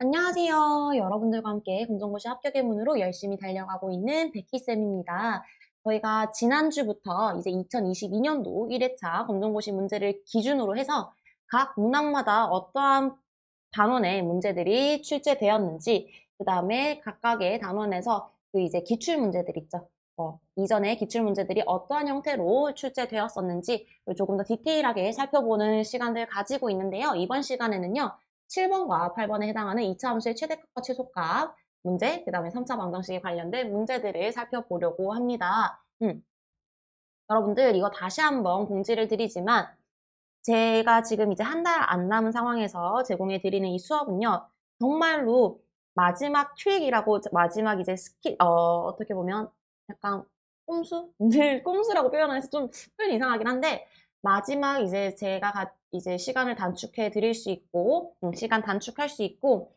안녕하세요. 여러분들과 함께 검정고시 합격의 문으로 열심히 달려가고 있는 베키쌤입니다. 저희가 지난주부터 이제 2022년도 1회차 검정고시 문제를 기준으로 해서 각 문항마다 어떠한 단원의 문제들이 출제되었는지, 그 다음에 각각의 단원에서 그 이제 기출 문제들 있죠. 이전에 기출 문제들이 어떠한 형태로 출제되었었는지 조금 더 디테일하게 살펴보는 시간들 가지고 있는데요. 이번 시간에는요. 7번과 8번에 해당하는 2차 함수의 최대값과 최소값 문제, 그 다음에 3차 방정식에 관련된 문제들을 살펴보려고 합니다. 여러분들 이거 다시 한번 공지를 드리지만 제가 지금 이제 한 달 안 남은 상황에서 제공해 드리는 이 수업은요. 정말로 마지막 트릭이라고 마지막 이제 어떻게 보면 약간 꼼수? 늘 꼼수라고 표현해서 좀 표현이 이상하긴 한데 마지막 이제 제가 이제 시간을 단축해 드릴 수 있고 시간 단축할 수 있고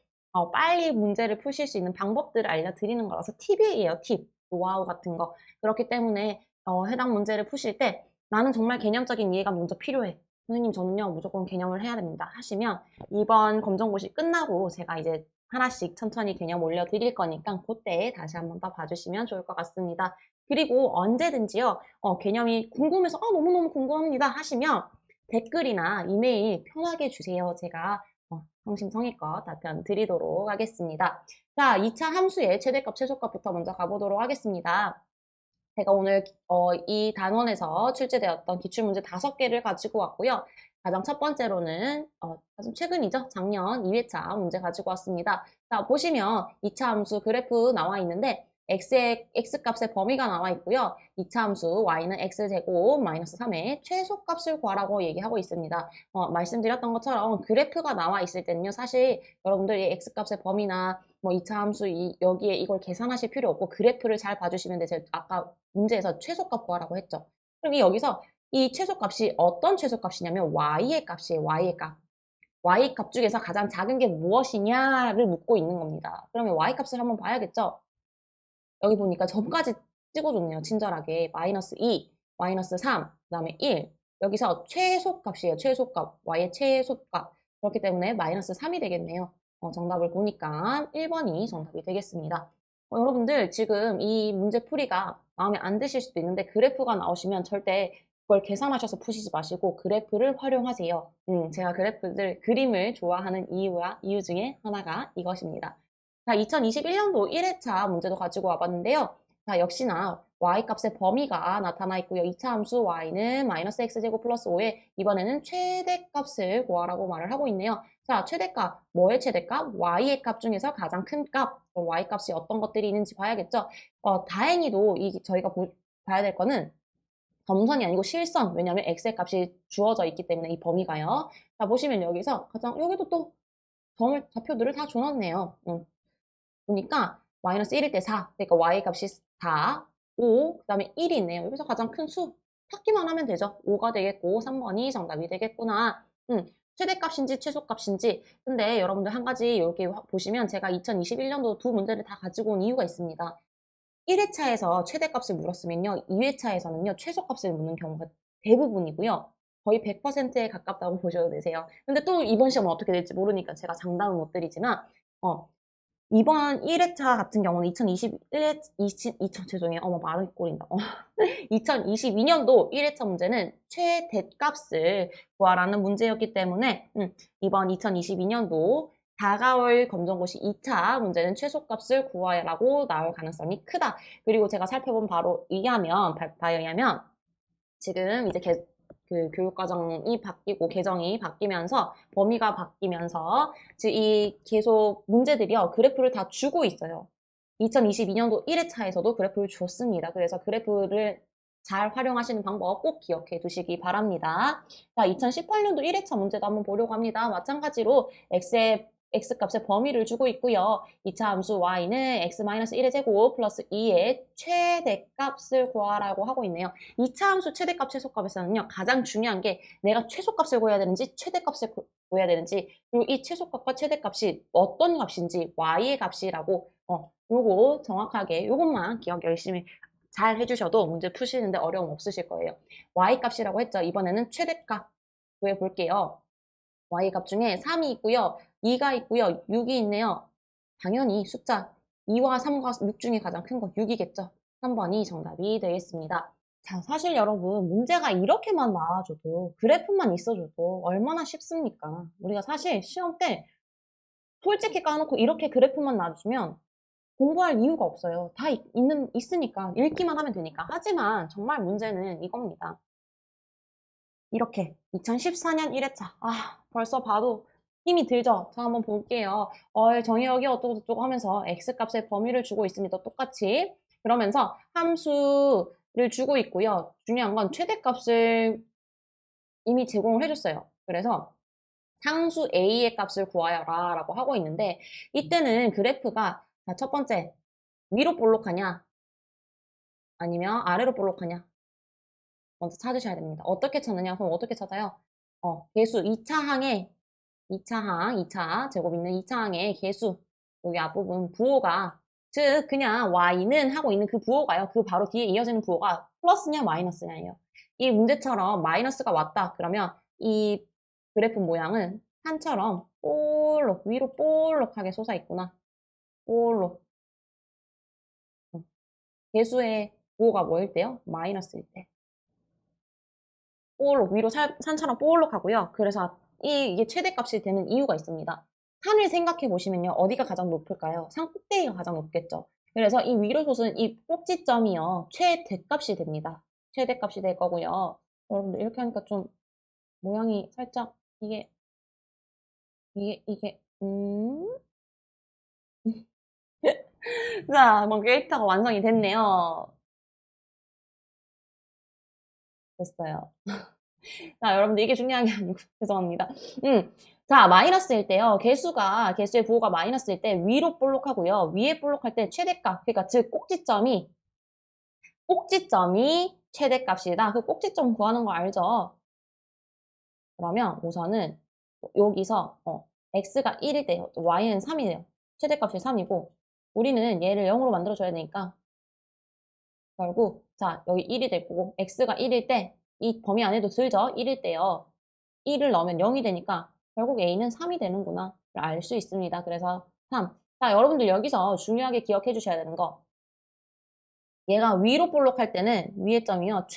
빨리 문제를 푸실 수 있는 방법들을 알려드리는 거라서 팁이에요. 팁. 노하우 같은 거. 그렇기 때문에 해당 문제를 푸실 때 나는 정말 개념적인 이해가 먼저 필요해. 선생님 저는요 무조건 개념을 해야 됩니다 하시면 이번 검정고시 끝나고 제가 이제 하나씩 천천히 개념 올려드릴 거니까 그때 다시 한번 더 봐주시면 좋을 것 같습니다. 그리고 언제든지요 개념이 궁금해서 너무너무 궁금합니다 하시면 댓글이나 이메일 편하게 주세요. 제가 성심성의껏 답변 드리도록 하겠습니다. 자, 2차 함수의 최대값, 최소값부터 먼저 가보도록 하겠습니다. 제가 오늘 이 단원에서 출제되었던 기출문제 5개를 가지고 왔고요. 가장 첫 번째로는 가장 최근이죠. 작년 2회차 문제 가지고 왔습니다. 자, 보시면 2차 함수 그래프 나와 있는데 x값의 범위가 나와 있고요. 2차 함수 y는 x제곱 마이너스 3의 최소값을 구하라고 얘기하고 있습니다. 말씀드렸던 것처럼 그래프가 나와 있을 때는요. 사실 여러분들이 x값의 범위나 뭐 2차 함수 여기에 이걸 계산하실 필요 없고 그래프를 잘 봐주시면 돼요. 제가 아까 문제에서 최소값 구하라고 했죠. 그럼 여기서 이 최소값이 어떤 최소값이냐면 y의 값이에요. y의 값. y값 중에서 가장 작은 게 무엇이냐를 묻고 있는 겁니다. 그러면 y값을 한번 봐야겠죠. 여기 보니까 점까지 찍어줬네요. 친절하게. 마이너스 2, 마이너스 3, 그 다음에 1. 여기서 최소값이에요. 최소값. y의 최소값. 그렇기 때문에 마이너스 3이 되겠네요. 정답을 보니까 1번이 정답이 되겠습니다. 여러분들 지금 이 문제풀이가 마음에 안 드실 수도 있는데 그래프가 나오시면 절대 그걸 계산하셔서 푸시지 마시고 그래프를 활용하세요. 제가 그림을 좋아하는 이유 중에 하나가 이것입니다. 자, 2021년도 1회차 문제도 가지고 와봤는데요. 자, 역시나 y값의 범위가 나타나 있고요. 2차 함수 y는 마이너스 x제곱 플러스 5에 이번에는 최대값을 구하라고 말을 하고 있네요. 자, 최대값, 뭐의 최대값? y의 값 중에서 가장 큰 값, y값이 어떤 것들이 있는지 봐야겠죠. 다행히도 저희가 봐야 될 거는 점선이 아니고 실선, 왜냐하면 x의 값이 주어져 있기 때문에 이 범위가요. 자, 보시면 여기서 여기도 또 좌표들을 다 줘놨네요. 보니까 마이너스 1일 때 4, 그러니까 y 값이 4, 5, 그 다음에 1이 있네요. 여기서 가장 큰 수 찾기만 하면 되죠. 5가 되겠고 3번이 정답이 되겠구나. 최대값인지 최소값인지. 근데 여러분들 한 가지 여기 보시면 제가 2021년도 두 문제를 다 가지고 온 이유가 있습니다. 1회차에서 최대값을 물었으면요. 2회차에서는요. 최소값을 묻는 경우가 대부분이고요. 거의 100%에 가깝다고 보셔도 되세요. 근데 또 이번 시험은 어떻게 될지 모르니까 제가 장담은 못 드리지만 이번 1회차 같은 경우는 죄송해요. 말이 꼬린다. 2022년도 1회차 문제는 최대값을 구하라는 문제였기 때문에 이번 2022년도 다가올 검정고시 2차 문제는 최소값을 구하라고 나올 가능성이 크다. 그리고 제가 살펴본 바에 의하면 지금 이제 그 교육과정이 바뀌고 개정이 바뀌면서 범위가 바뀌면서 지금 계속 문제들이요. 그래프를 다 주고 있어요. 2022년도 1회차에서도 그래프를 줬습니다. 그래서 그래프를 잘 활용하시는 방법 꼭 기억해 두시기 바랍니다. 자, 2018년도 1회차 문제도 한번 보려고 합니다. 마찬가지로 x값의 범위를 주고 있고요. 2차 함수 y는 x-1의 제곱 플러스 2의 최대값을 구하라고 하고 있네요. 2차 함수 최대값, 최소값에서는요. 가장 중요한 게 내가 최소값을 구해야 되는지 최대값을 구해야 되는지 그리고 이 최소값과 최대값이 어떤 값인지 y의 값이라고 요거 정확하게 요것만 기억 열심히 잘 해주셔도 문제 푸시는데 어려움 없으실 거예요. y값이라고 했죠. 이번에는 최대값 구해볼게요. y값 중에 3이 있고요. 2가 있고요. 6이 있네요. 당연히 숫자 2와 3과 6 중에 가장 큰 거 6이겠죠. 3번이 정답이 되겠습니다. 자, 사실 여러분 문제가 이렇게만 나와줘도 그래프만 있어줘도 얼마나 쉽습니까? 우리가 사실 시험 때 솔직히 까놓고 이렇게 그래프만 놔주면 공부할 이유가 없어요. 다 있으니까 읽기만 하면 되니까. 하지만 정말 문제는 이겁니다. 이렇게 2014년 1회차. 벌써 봐도 힘이 들죠? 자, 한번 볼게요. 정의역이 어쩌고저쩌고 하면서 x값의 범위를 주고 있습니다. 똑같이. 그러면서 함수를 주고 있고요. 중요한 건 최대값을 이미 제공을 해줬어요. 그래서 상수 a의 값을 구하여라 라고 하고 있는데 이때는 그래프가 첫 번째 위로 볼록하냐 아니면 아래로 볼록하냐 먼저 찾으셔야 됩니다. 어떻게 찾느냐? 그럼 어떻게 찾아요? 개수 2차 항에 2차 항, 2차 제곱 있는 2차 항의 개수 여기 앞부분 부호가 즉 그냥 y는 하고 있는 그 부호가요. 그 바로 뒤에 이어지는 부호가 플러스냐 마이너스냐예요. 이 문제처럼 마이너스가 왔다 그러면 이 그래프 모양은 산처럼 볼록 위로 볼록하게 솟아 있구나. 볼록 개수의 부호가 뭐일 때요? 마이너스일 때. 볼록 위로 산처럼 볼록하고요. 그래서 이게 최대값이 되는 이유가 있습니다. 산을 생각해 보시면요. 어디가 가장 높을까요? 산 꼭대기가 가장 높겠죠. 그래서 이 위로 솟은 이 꼭지점이요. 최대값이 됩니다. 최대값이 될 거고요. 여러분들 이렇게 하니까 좀 모양이 살짝 이게 자, 뭐 데이터가 완성이 됐네요. 됐어요. 자, 여러분들 이게 중요한 게 아니고 죄송합니다. 자, 마이너스일 때요. 개수의 부호가 마이너스일 때 위로 볼록하고요. 위에 볼록할 때 최대값, 그러니까 즉 꼭지점이 최대값이다. 그 꼭지점 구하는 거 알죠? 그러면 우선은 여기서 x가 1일 때요. y는 3이에요. 최대값이 3이고 우리는 얘를 0으로 만들어줘야 되니까 결국 자 여기 1이 될 거고 x가 1일 때 이 범위 안에도 들죠? 1일 때요. 1을 넣으면 0이 되니까 결국 a는 3이 되는구나 알 수 있습니다. 그래서 3. 자, 여러분들 여기서 중요하게 기억해 주셔야 되는 거. 얘가 위로 볼록할 때는 위의 점이요.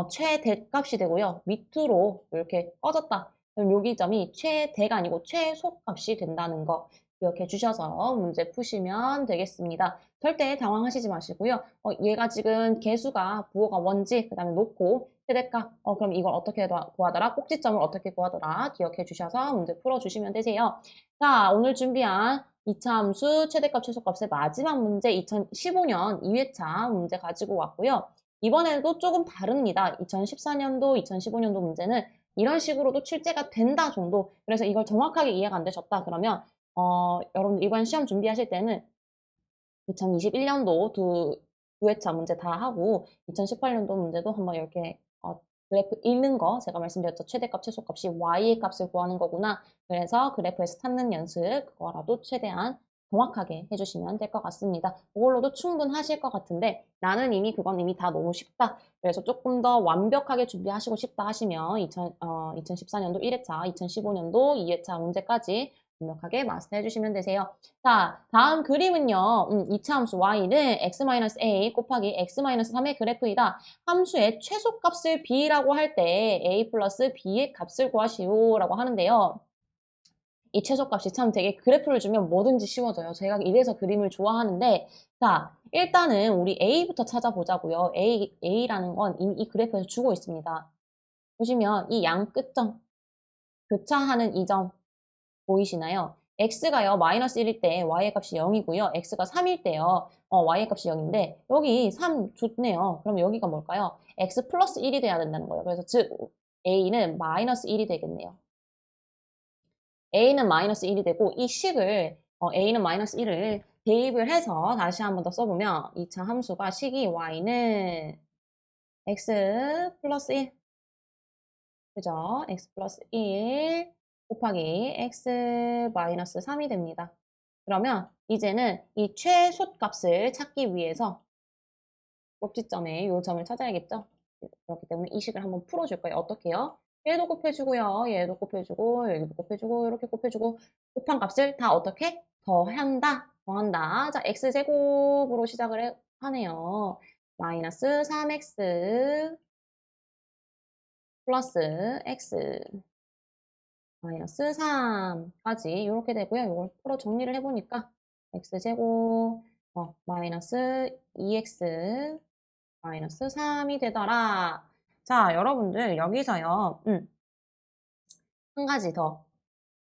최대값이 되고요. 밑으로 이렇게 꺼졌다. 그럼 여기 점이 최대가 아니고 최소값이 된다는 거 기억해 주셔서 문제 푸시면 되겠습니다. 절대 당황하시지 마시고요. 얘가 지금 개수가 부호가 원지, 그 다음에 놓고 최대값, 그럼 이걸 어떻게 구하더라? 꼭지점을 어떻게 구하더라? 기억해 주셔서 문제 풀어주시면 되세요. 자, 오늘 준비한 2차 함수 최대값 최소값의 마지막 문제 2015년 2회차 문제 가지고 왔고요. 이번에도 조금 다릅니다. 2014년도, 2015년도 문제는 이런 식으로도 출제가 된다 정도. 그래서 이걸 정확하게 이해가 안 되셨다 그러면 여러분 이번 시험 준비하실 때는 2021년도 두 회차 문제 다 하고 2018년도 문제도 한번 이렇게 그래프 읽는 거 제가 말씀드렸죠. 최대값, 최소값이 y의 값을 구하는 거구나. 그래서 그래프에서 찾는 연습 그거라도 최대한 정확하게 해주시면 될 것 같습니다. 그걸로도 충분하실 것 같은데 나는 그건 이미 다 너무 쉽다. 그래서 조금 더 완벽하게 준비하시고 싶다 하시면 2014년도 1회차, 2015년도 2회차 문제까지 완벽하게 마스터해 주시면 되세요. 자, 다음 그림은요. 2차 함수 y는 x-a 곱하기 x-3의 그래프이다. 함수의 최소값을 b라고 할 때 a 플러스 b의 값을 구하시오 라고 하는데요. 이 최소값이 참 되게 그래프를 주면 뭐든지 쉬워져요. 제가 이래서 그림을 좋아하는데 자, 일단은 우리 a부터 찾아보자고요. a라는 건 이 그래프에서 주고 있습니다. 보시면 이 양 끝점 교차하는 이 점 보이시나요? x가요, 마이너스 1일 때 y의 값이 0이고요. x가 3일 때요, y의 값이 0인데, 여기 3 좋네요. 그럼 여기가 뭘까요? x 플러스 1이 돼야 된다는 거예요. 그래서 즉, a는 마이너스 1이 되겠네요. a는 마이너스 1이 되고, 이 식을, a는 마이너스 1을 대입을 해서 다시 한 번 더 써보면, 2차 함수가 식이 y는 x 플러스 1. 그죠? x 플러스 1 곱하기 x 마이너스 3이 됩니다. 그러면 이제는 이 최소값을 찾기 위해서 꼭지점에 이 점을 찾아야겠죠? 그렇기 때문에 이 식을 한번 풀어줄 거예요. 어떻게 해요? 얘도 곱해주고요. 얘도 곱해주고, 여기도 곱해주고, 이렇게 곱해주고, 곱한 값을 다 어떻게? 더한다. 더한다. 자, x제곱으로 시작을 하네요. 마이너스 3x 플러스 x 마이너스 3까지 이렇게 되고요. 이걸 풀어 정리를 해보니까 x제곱 마이너스 2x 마이너스 3이 되더라. 자, 여러분들 여기서요. 한 가지 더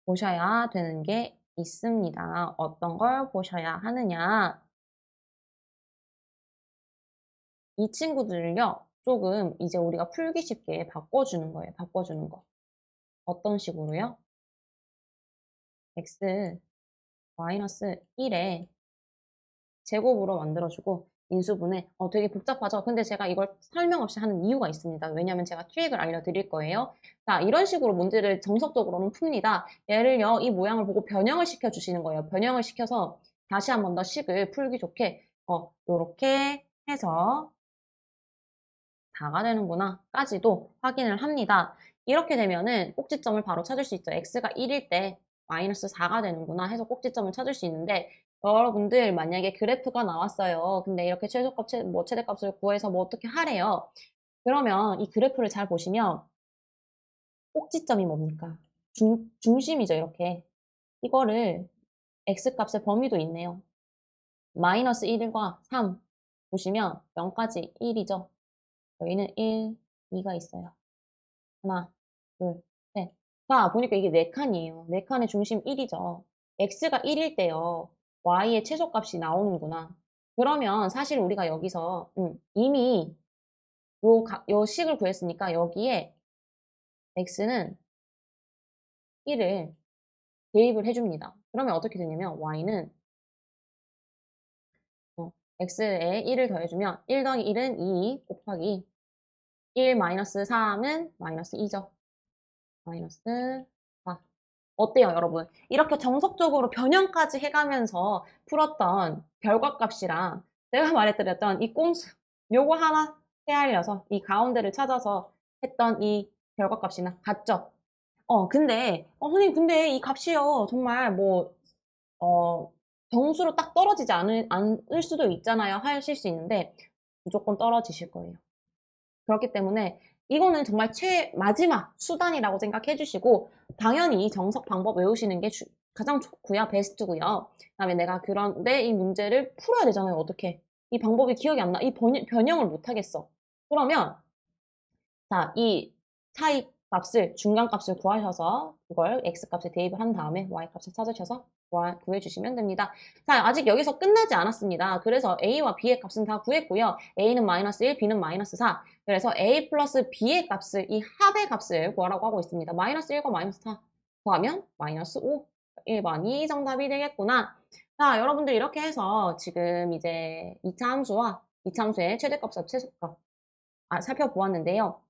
보셔야 되는 게 있습니다. 어떤 걸 보셔야 하느냐. 이 친구들을요. 조금 이제 우리가 풀기 쉽게 바꿔주는 거예요. 바꿔주는 거. 어떤 식으로요? x 마이너스 1에 제곱으로 만들어주고 인수분해 되게 복잡하죠. 근데 제가 이걸 설명 없이 하는 이유가 있습니다. 왜냐하면 제가 트릭을 알려드릴 거예요. 자, 이런 식으로 문제를 정석적으로는 풉니다. 예를요, 이 모양을 보고 변형을 시켜주시는 거예요. 변형을 시켜서 다시 한 번 더 식을 풀기 좋게 요렇게 해서 다가 되는구나 까지도 확인을 합니다. 이렇게 되면은 꼭지점을 바로 찾을 수 있죠. x가 1일 때 마이너스 4가 되는구나 해서 꼭지점을 찾을 수 있는데 여러분들 만약에 그래프가 나왔어요. 근데 이렇게 최소값, 최대값을 구해서 뭐 어떻게 하래요. 그러면 이 그래프를 잘 보시면 꼭지점이 뭡니까? 중심이죠, 이렇게. 이거를 x값의 범위도 있네요. 마이너스 1과 3 보시면 0까지 1이죠. 여기는 1, 2가 있어요. 하나, 둘, 셋. 자, 보니까 이게 4칸이에요. 4칸의 중심 1이죠. x가 1일 때요. y의 최소값이 나오는구나. 그러면 사실 우리가 여기서 이미 요 식을 구했으니까 여기에 x는 1을 대입을 해줍니다. 그러면 어떻게 되냐면 y는 x에 1을 더해주면 1 더하기 1은 2 곱하기 1 마이너스 3은 마이너스 2죠. 마이너스 4. 어때요, 여러분? 이렇게 정석적으로 변형까지 해가면서 풀었던 결과값이랑 내가 말해드렸던 이 꼼수, 요거 하나 헤아려서 이 가운데를 찾아서 했던 이 결과값이랑 같죠? 근데, 선생님, 근데 이 값이요, 정말 뭐, 어, 정수로 딱 떨어지지 않을 수도 있잖아요. 하실 수 있는데, 무조건 떨어지실 거예요. 그렇기 때문에 이거는 정말 마지막 수단이라고 생각해 주시고 당연히 정석 방법 외우시는 게 가장 좋고요. 베스트고요. 그다음에 내가 그런데 이 문제를 풀어야 되잖아요. 어떻게? 이 방법이 기억이 안 나. 이 변형을 못 하겠어. 그러면 자, 이 차이 값을 중간 값을 구하셔서 그걸 x 값에 대입을 한 다음에 y 값을 찾으셔서 구해주시면 됩니다. 자, 아직 여기서 끝나지 않았습니다. 그래서 a와 b의 값은 다 구했고요. a는 마이너스 1, b는 마이너스 4. 그래서 a 플러스 b의 값을 이 합의 값을 구하라고 하고 있습니다. 마이너스 1과 마이너스 4 구하면 마이너스 5. 1번이 정답이 되겠구나. 자, 여러분들 이렇게 해서 지금 이제 2차 함수와 2차 함수의 최대값과 최소값 살펴보았는데요.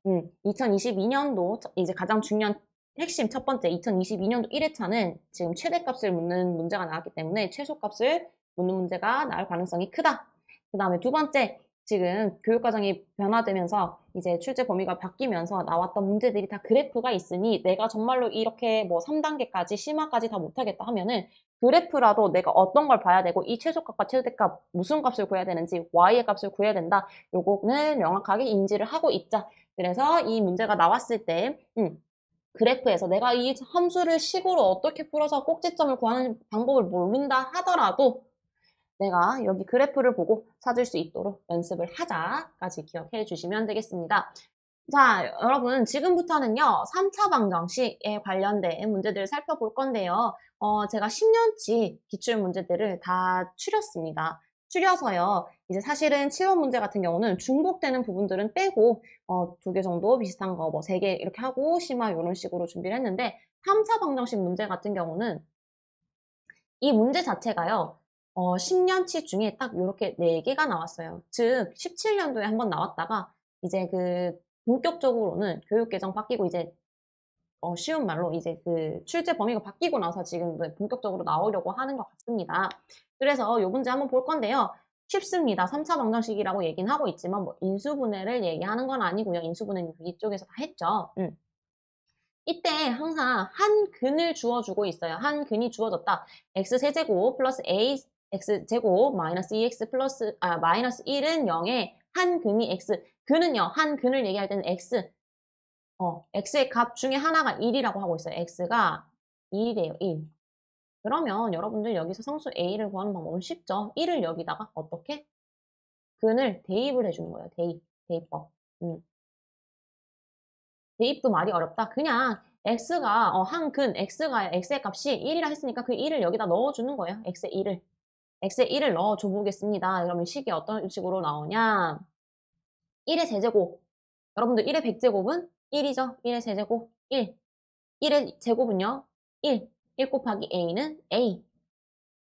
2022년도 이제 가장 중요한 핵심 첫 번째 2022년도 1회차는 지금 최대값을 묻는 문제가 나왔기 때문에 최소값을 묻는 문제가 나올 가능성이 크다. 그 다음에 두 번째, 지금 교육과정이 변화되면서 이제 출제 범위가 바뀌면서 나왔던 문제들이 다 그래프가 있으니 내가 정말로 이렇게 뭐 3단계까지 심화까지 다 못하겠다 하면은 그래프라도 내가 어떤 걸 봐야 되고 이 최소값과 최대값 무슨 값을 구해야 되는지 y의 값을 구해야 된다. 요거는 명확하게 인지를 하고 있자. 그래서 이 문제가 나왔을 때 그래프에서 내가 이 함수를 식으로 어떻게 풀어서 꼭지점을 구하는 방법을 모른다 하더라도 내가 여기 그래프를 보고 찾을 수 있도록 연습을 하자까지 기억해 주시면 되겠습니다. 자, 여러분 지금부터는요. 3차 방정식에 관련된 문제들을 살펴볼 건데요. 제가 10년치 기출문제들을 다 추렸습니다. 추려서요. 이제 사실은 7번 문제 같은 경우는 중복되는 부분들은 빼고 2개 정도 비슷한 거 뭐 3개 이렇게 하고 심화 이런 식으로 준비를 했는데 3차 방정식 문제 같은 경우는 이 문제 자체가요. 10년치 중에 딱 이렇게 4개가 나왔어요. 즉 17년도에 한번 나왔다가 이제 그 본격적으로는 교육개정 바뀌고 이제 쉬운 말로 이제 그 출제 범위가 바뀌고 나서 지금 본격적으로 나오려고 하는 것 같습니다. 그래서 이 문제 한번 볼 건데요. 쉽습니다. 3차 방정식이라고 얘기는 하고 있지만 뭐 인수분해를 얘기하는 건 아니고요. 인수분해는 이쪽에서 다 했죠. 이때 항상 한 근을 주어주고 있어요. 한 근이 주어졌다. x세제곱 플러스 a x제곱 마이너스 2x 플러스 마이너스 1은 0에 한 근이 x. 근은요. 한 근을 얘기할 때는 x. x의 값 중에 하나가 1이라고 하고 있어요. x가 1이래요. 1. 그러면 여러분들 여기서 상수 a를 구하는 방법은 쉽죠. 1을 여기다가 어떻게? 근을 대입을 해주는 거예요. 대입법. 대입도 말이 어렵다. 그냥 x가 한 근, x의 값이 1이라 했으니까 그 1을 여기다 넣어주는 거예요. x의 1을 넣어줘 보겠습니다. 그러면 식이 어떤 식으로 나오냐? 1의 제제곱. 여러분들 1의 백제곱은 1이죠? 1의 제제곱 1. 1의 제곱은요? 1. 1 곱하기 a는 a.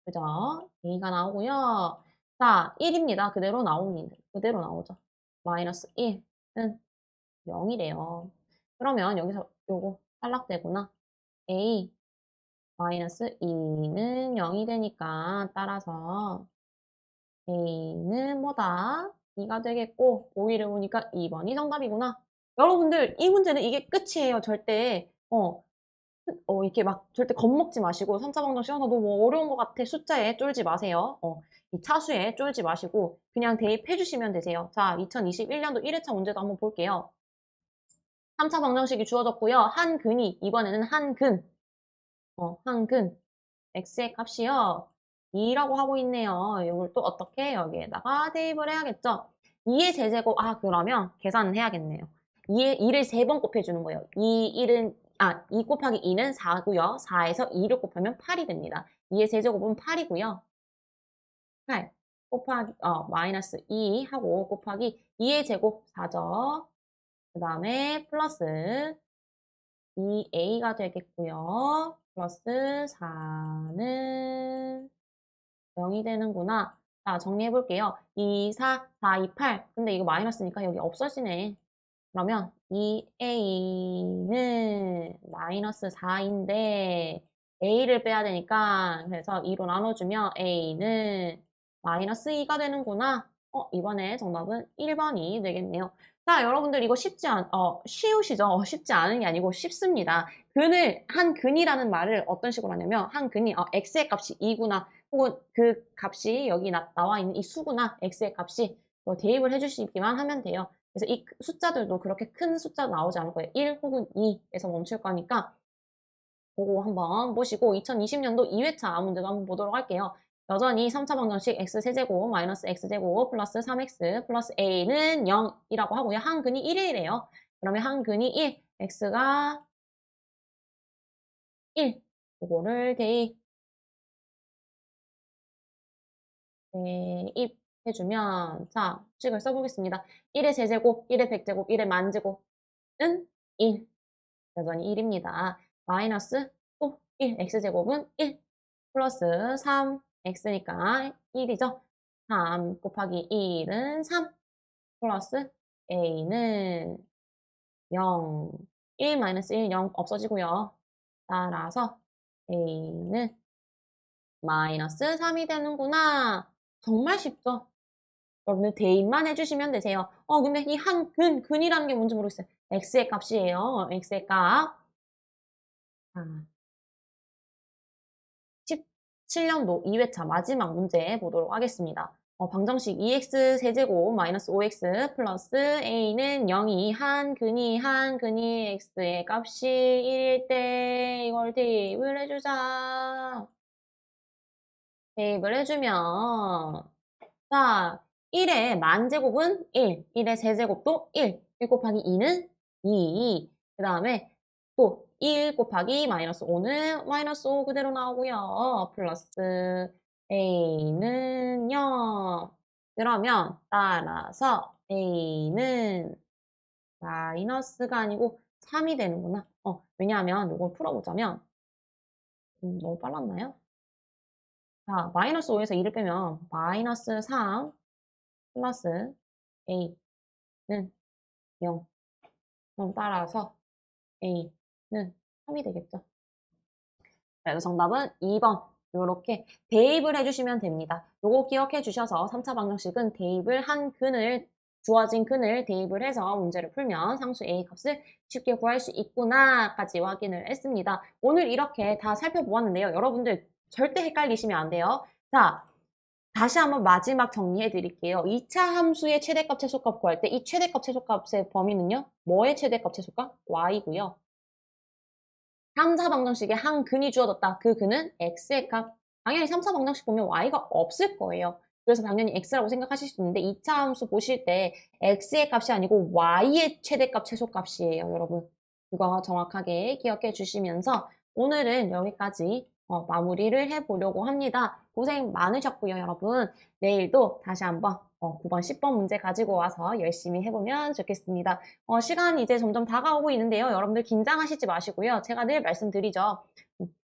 그죠? a가 나오고요. 자, 1입니다. 그대로 나옵니다. 그대로 나오죠. 마이너스 1은 0이래요. 그러면 여기서 요거 탈락되구나. a 마이너스 2는 0이 되니까 따라서 a는 뭐다? 2가 되겠고 5위를 보니까 2번이 정답이구나. 여러분들 이 문제는 이게 끝이에요. 절대 이렇게 막 절대 겁먹지 마시고 3차 방정 시험 너무 어려운 것 같아. 숫자에 쫄지 마세요. 이 차수에 쫄지 마시고 그냥 대입해 주시면 되세요. 자, 2021년도 1회차 문제도 한번 볼게요. 3차 방정식이 주어졌고요. 한 근이 이번에는 한 근. 한 근. x의 값이요. 2라고 하고 있네요. 이걸 또 어떻게 여기에다가 대입을 해야겠죠. 2의 제제곱. 그러면 계산을 해야겠네요. 2를 3번 곱해주는 거예요. 2 곱하기 2는 4고요. 4에서 2를 곱하면 8이 됩니다. 2의 세제곱은 8이고요. 8 곱하기 마이너스 2 하고 곱하기 2의 제곱 4죠. 그 다음에 플러스 2a가 되겠고요. 플러스 4는 0이 되는구나. 자, 정리해 볼게요. 2, 4, 4, 2, 8. 근데 이거 마이너스니까 여기 없어지네. 그러면 2a는 마이너스 4인데 a를 빼야 되니까 그래서 2로 나눠주면 a는 마이너스 2가 되는구나. 이번에 정답은 1번이 되겠네요. 자, 여러분들 이거 쉬우시죠? 쉽지 않은 게 아니고 쉽습니다. 한 근이라는 말을 어떤 식으로 하냐면 한 근이 x의 값이 2구나 혹은 그 값이 여기 나와 있는 이 수구나 x의 값이 대입을 해주시기만 하면 돼요. 그래서 이 숫자들도 그렇게 큰 숫자 나오지 않을 거예요. 1 혹은 2에서 멈출 거니까 그거 한번 보시고 2020년도 2회차 문제도 한번 보도록 할게요. 여전히 3차 방정식 x세제곱 마이너스 x제곱 플러스 3x 플러스 a는 0이라고 하고요. 한근이 1이래요. 그러면 한근이 1, x가 1. 그거를 대입해주면 자, 식을 써보겠습니다. 1의 제제곱, 1의 백제곱, 1의 만제곱은 1. 여전히 1입니다. 마이너스 또 1, x제곱은 1 플러스 3x니까 1이죠. 3 곱하기 1은 3 플러스 a는 0. 1 마이너스 1, 0 없어지고요. 따라서 a는 마이너스 3이 되는구나. 정말 쉽죠? 여러분들 대입만 해주시면 되세요. 근데 이 근이라는 게 뭔지 모르겠어요. x의 값이에요. x의 값. 17년도 2회차 마지막 문제 보도록 하겠습니다. 방정식 2x 세제곱 마이너스 5x 플러스 a는 0이 한 근이 x의 값이 1일 때 이걸 대입을 해주자. 대입을 해주면 자 1의 만제곱은 1, 1의 세제곱도 1, 1 곱하기 2는 2, 그 다음에 또 1 곱하기 마이너스 5는 마이너스 5 그대로 나오고요. 플러스 a는 0. 그러면 따라서 a는 마이너스가 아니고 3이 되는구나. 왜냐하면 이걸 풀어보자면 너무 빨랐나요? 자, 마이너스 5에서 2를 빼면 마이너스 3 플러스 a는 0. 그럼 따라서 a는 3이 되겠죠. 그래서 정답은 2번. 이렇게 대입을 해주시면 됩니다. 요거 기억해 주셔서 3차 방정식은 대입을 한 근을 주어진 근을 대입을 해서 문제를 풀면 상수 A 값을 쉽게 구할 수 있구나까지 확인을 했습니다. 오늘 이렇게 다 살펴보았는데요. 여러분들 절대 헷갈리시면 안 돼요. 자, 다시 한번 마지막 정리해 드릴게요. 2차 함수의 최대값, 최소값 구할 때 이 최대값, 최소값의 범위는요. 뭐의 최대값, 최소값? y고요. 3, 4방정식에 한 근이 주어졌다. 그 근은 x의 값. 당연히 3, 4방정식 보면 y가 없을 거예요. 그래서 당연히 x라고 생각하실 수 있는데 2차 함수 보실 때 x의 값이 아니고 y의 최대값, 최소값이에요, 여러분. 그거 정확하게 기억해 주시면서 오늘은 여기까지 마무리를 해보려고 합니다. 고생 많으셨고요, 여러분. 내일도 다시 한번 9번, 10번 문제 가지고 와서 열심히 해보면 좋겠습니다. 시간이 이제 점점 다가오고 있는데요. 여러분들 긴장하시지 마시고요. 제가 늘 말씀드리죠.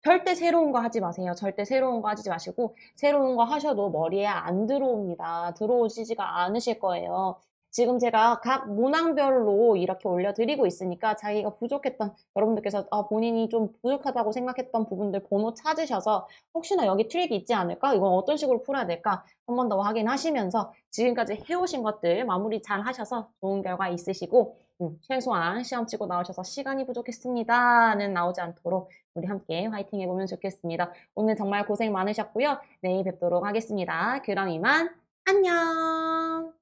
절대 새로운 거 하지 마세요. 절대 새로운 거 하지 마시고 새로운 거 하셔도 머리에 안 들어옵니다. 들어오시지가 않으실 거예요. 지금 제가 각 문항별로 이렇게 올려드리고 있으니까 자기가 부족했던 여러분들께서 본인이 좀 부족하다고 생각했던 부분들 번호 찾으셔서 혹시나 여기 트릭이 있지 않을까? 이건 어떤 식으로 풀어야 될까? 한 번 더 확인하시면서 지금까지 해오신 것들 마무리 잘 하셔서 좋은 결과 있으시고 최소한 시험 치고 나오셔서 시간이 부족했습니다는 나오지 않도록 우리 함께 화이팅 해보면 좋겠습니다. 오늘 정말 고생 많으셨고요. 내일 뵙도록 하겠습니다. 그럼 이만 안녕!